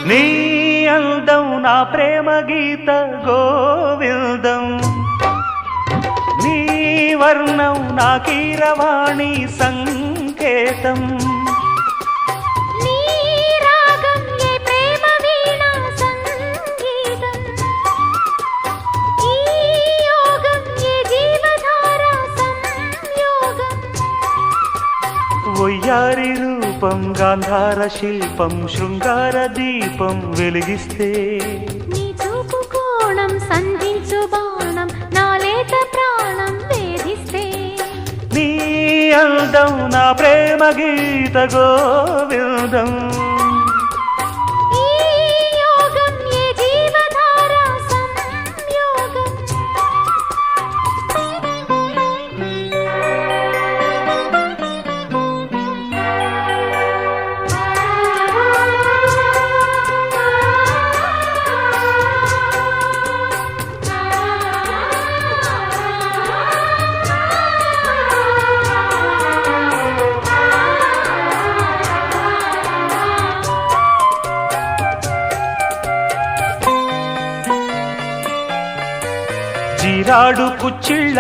నీ అందం నా ప్రేమ గీత గోవిందం, నీ వర్ణం నా కీరవాణి సంకేతం. వయ్యారి రూపం గాంధార శిల్పం శృంగార దీపం వెలిగిస్తే, నీ చూపు కోణం సంధించు బాణం నా లేత ప్రాణం వేధిస్తే, నీ అందం నా ప్రేమ గీత గోవిందం. జీరాడు కుచ్చిళ్ళ